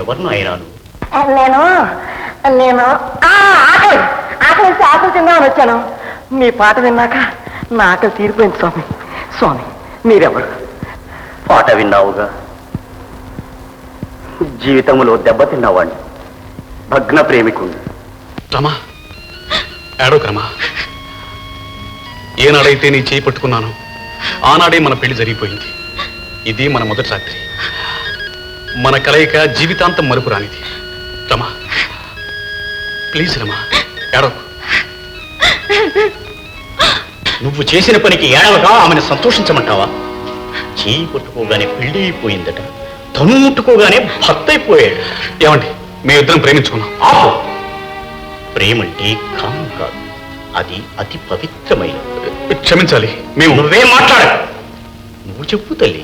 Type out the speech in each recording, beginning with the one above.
ఎవరు నాయనాను? నేను ఆకలి తిందామని వచ్చాను. మీ పాట విన్నాక నా ఆకలి తీరిపోయింది స్వామి. స్వామి మీరెవరు? పాట విన్నావుగా, జీవితంలో దెబ్బతిన్నవాణ్ణి, భగ్న ప్రేమికుణ్ణి. రమా, ఏడోకు రమా. ఏనాడైతే నీ చేయి పట్టుకున్నాను ఆనాడే మన పెళ్లి జరిగిపోయింది. ఇది మన మొదటి రాత్రి. మన కలయిక జీవితాంతం మరుపు రానిది. రమా ప్లీజ్ రమా, ఏడోకు. నువ్వు చేసిన పనికి ఏడవగా ఆమెను సంతోషించమంటావా? చేయి పట్టుకోగానే పెళ్లి అయిపోయిందట, తను ముట్టుకోగానే భర్త అయిపోయాడు. ఏమండి, మేమిద్దరం ప్రేమించుకున్నాం. ఆపు! ప్రేమంటే కామం కాదు, అది అతి పవిత్రమైనది. క్షమించాలి. మేము నువ్వేం మాట్లాడ, నువ్వు చెప్పు తల్లి.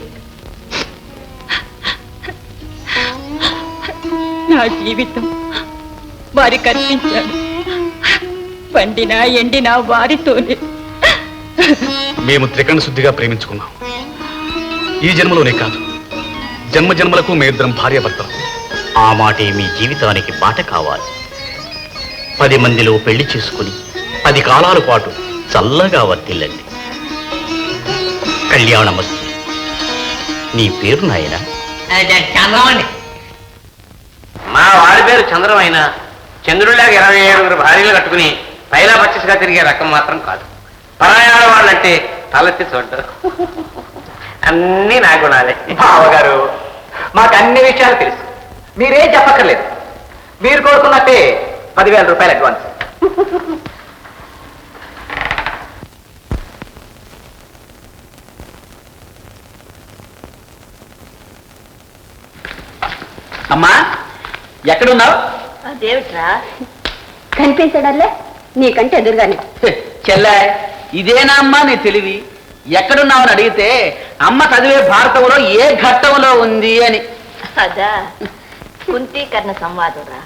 నా జీవితం వారికి అర్పించాను. పండినా ఎండినా వారితోనే. మేము త్రికరణ శుద్ధిగా ప్రేమించుకున్నాం. ఈ జన్మలోనే కాదు, జన్మ జన్మలకు మేమిద్దరం భార్యాభర్తలు. ఆ మాటే మీ జీవితానికి బాట కావాలి. 10 మందిలో పెళ్లి చేసుకుని 10 కాలాల పాటు చల్లగా వర్తిల్లండి. కళ్యాణమస్తు. నీ పేరు నాయన? చంద్రమండి. మా వాడి పేరు చంద్రం అయినా చంద్రుడిలాగా 27 భార్యలు కట్టుకుని పైలా పచ్చిగా తిరిగే రకం మాత్రం కాదు. పరాయాల వాళ్ళంటే తలెత్తి చూడ్డారు. అన్నీ నా గుణాలే. బావగారు, మాకు అన్ని విషయాలు తెలుసు, మీరేం చెప్పక్కర్లేదు. మీరు కోరుకున్నట్టే 10,000 రూపాయలు అడ్వాన్స్. అమ్మా ఎక్కడున్నావు? అదేమిట్రా కనిపించడల్లే నీకంటే ఎదురుగానే. చెల్లె, ఇదేనా అమ్మా నీ తెలివి? ఎక్కడున్నావని అడిగితే అమ్మ చదివే భారతంలో ఏ ఘట్టంలో ఉంది అని. అదా కుంతీకరణ సంవాదురా.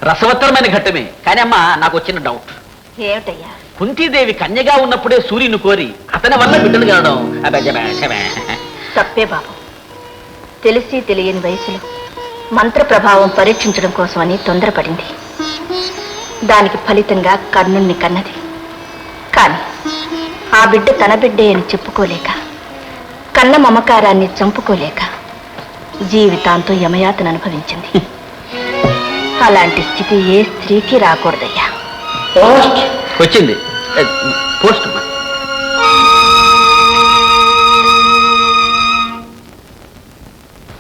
రసవత్తరమైన ఘట్టమే. కానీ అమ్మా, నాకు వచ్చిన డౌట్. ఏమిటయ్యా? కుంతీదేవి కన్యగా ఉన్నప్పుడే సూర్యుని కోరి అతని వల్ల బిడ్డలు కనడం తప్పే బాబు. తెలిసి తెలియని వయసులో మంత్ర ప్రభావం పరీక్షించడం కోసమని తొందరపడింది. దానికి ఫలితంగా కర్ణుణ్ణి కన్నది. కానీ ఆ బిడ్డ తన బిడ్డే అని చెప్పుకోలేక, కన్న మమకారాన్ని చంపుకోలేక జీవితాంతం యమయాతను అనుభవించింది. అలాంటి స్థితి ఏ స్త్రీకి రాకూడదయ్యా. వచ్చింది పోస్ట్.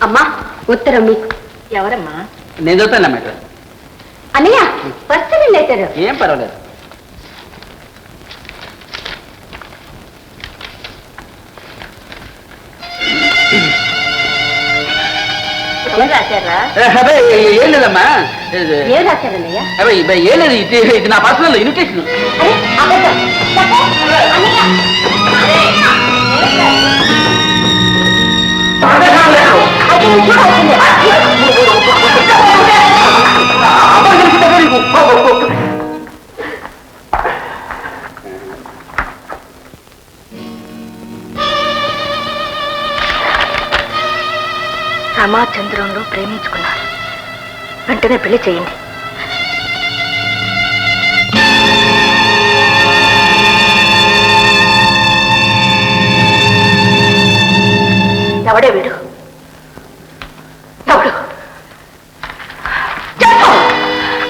అమ్మా, ఉత్తరం మీకు. ఎవరమ్మా? నేను చదువుతాను మేడం. అన్నయ్య వస్తానండి అయితే. ఏం పర్వాలేదు. ఏం లేదమ్మా. ఏం రాశారన్నయ్య? ఏం లేదు, ఇది నా పర్సనల్ ఇన్విటేషన్. రామచంద్రంలో ప్రేమించుకున్నారు. వెంటనే పెళ్లి చేయండి. ఎవడే వీడు? ఎవడు?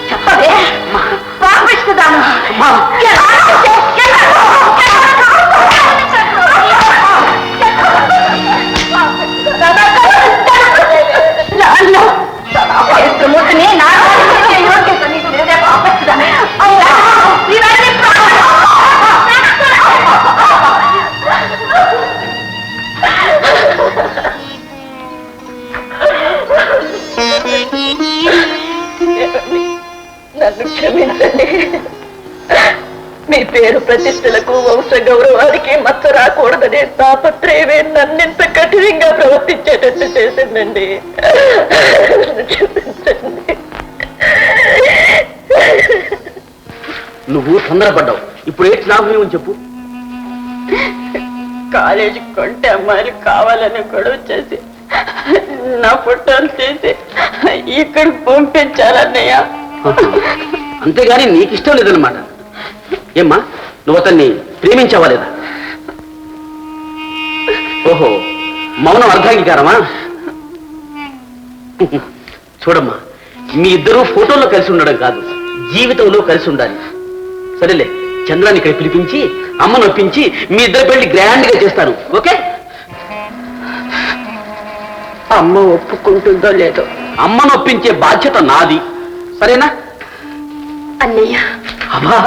చెప్పవే. పాపిస్తుదాను. నన్ను క్షమించండి. మీ పేరు ప్రతిష్టలకు వంశ గౌరవానికి మచ్చ రాకూడదనే తాపత్రయమే నన్నింత కఠినంగా ప్రవర్తించేటట్టు చేసిందండి. క్షమించండి. నువ్వు తొందరపడ్డావు. ఇప్పుడు ఏంటి లాభం అని చెప్పు. కాలేజీ కొంటే అమ్మాయిలు కావాలని గొడవ చేసి నా ఫోటోలు తీసి ఇక్కడికి పంపించాలన్నయ్య. అంతేగాని నీకు ఇష్టం లేదన్నమాట. ఏమ్మా, నువ్వు అతన్ని ప్రేమించావా లేదా? ఓహో, మౌనం అర్ధాంగీకారమా? చూడమ్మా, మీ ఇద్దరూ ఫోటోల్లో కలిసి ఉండడం కాదు, జీవితంలో కలిసి ఉండాలి. సరేలే, చంద్రాన్ని ఇక్కడ పిలిపించి అమ్మను ఒప్పించి మీ ఇద్దరు పెళ్లి గ్రాండ్ గా చేస్తాను. ఓకే? అమ్మ ఒప్పుకుంటుందో లేదో. అమ్మను ఒప్పించే బాధ్యత నాది. సరేనా? అన్నయ్య, అమ్మా,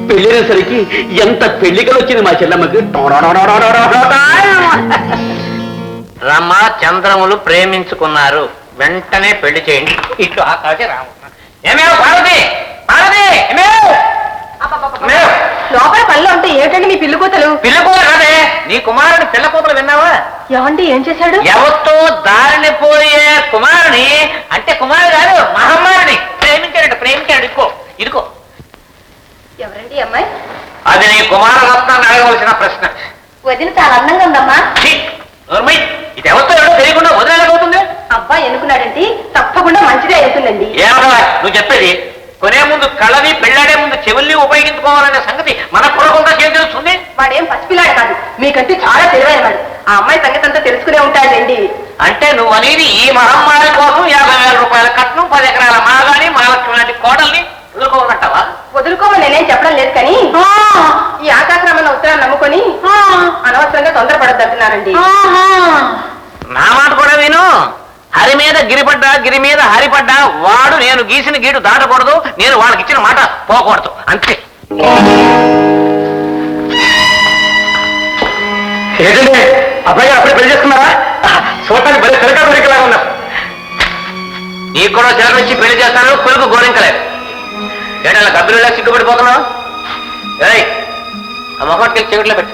పెళ్ళినసరికి ఎంత పెళ్లికలు వచ్చింది మా చెల్లమ్మకి. రమ చంద్రములు ప్రేమించుకున్నారు, వెంటనే పెళ్లి చేయండి. ఇట్లు ఆకాశ రామ. ఏమేవ్ పార్వతి, పార్వతి, ఏమేవ్? ఏమేవ్? లోపల పనిలో ఉంటే ఏమిటండి మీ పిల్లి కూతలు? పిల్ల కూతురు కాదే, నీ కుమారుని పిల్ల కూతురు విన్నావా? ఏమండి, ఏం చేశాడు? ఎవరితో దారిని పోయే కుమారుని, అంటే కుమారు కాదు మహమ్మారిని ప్రేమించాడు. ప్రేమించాడు. ఇదిగో ఎవరండి అమ్మాయి? అది నీ కుమారరత్నాన్ని అడగవలసిన ప్రశ్న. వదిన చాలా అందంగా ఉందమ్మా. ఇది ఎవరితో ఎవరో తెలియకుండా వదిలేకపోతుంది. అబ్బాయి ఎన్నుకున్నాడంటే తప్పకుండా మంచిదే అవుతుందండి. ఏమన్నా నువ్వు చెప్పేది? కొనే ముందు కళ్ళని, పెళ్ళాడే ముందు చెవుల్ని ఉపయోగించుకోవాలనే సంగతి మన కురకుండా తెలుస్తుంది. వాడేం పసిపిల్లాడు కాదు, మీకంటే చాలా తెలివైన వాడు. ఆ అమ్మాయి సంగతి అంతా తెలుసుకునే ఉంటాడండి. అంటే నువ్వు అనేది ఈ మహమ్మారి కోసం 50,000 రూపాయల కట్నం, 10 ఎకరాల మాగాని, మహాలక్ష్మి లాంటి కోడల్ని వదులుకోమంటావా? వదులుకోమని నేనేం చెప్పడం లేదు, కానీ ఈ ఆకాశరామన్న ఉత్తరాన్ని నమ్ముకొని అనవసరంగా తొందరపడద్దు అంటున్నానండి. నా మాట కూడా విను. హరి మీద గిరిపడ్డా, గిరి మీద హరిపడ్డా, వాడు నేను గీసిన గీటు దాటకూడదు, నేను వాళ్ళకి ఇచ్చిన మాట పోకూడదు, అంతే. ఏంటంటే అబ్బాయి అప్పుడే పెళ్లి చేసుకున్నారా? చూడటానికి బలి తిరగా బరికలాగా ఉన్నారు. నీకు కూడా చిలక నుంచి పెళ్లి చేస్తాను, కొడుకు గోరింకలేదు. ఏడలా గబ్బిలో సిగ్గుపడిపోతున్నావు? ఆ మొహం చెవిట్లో పెట్టు.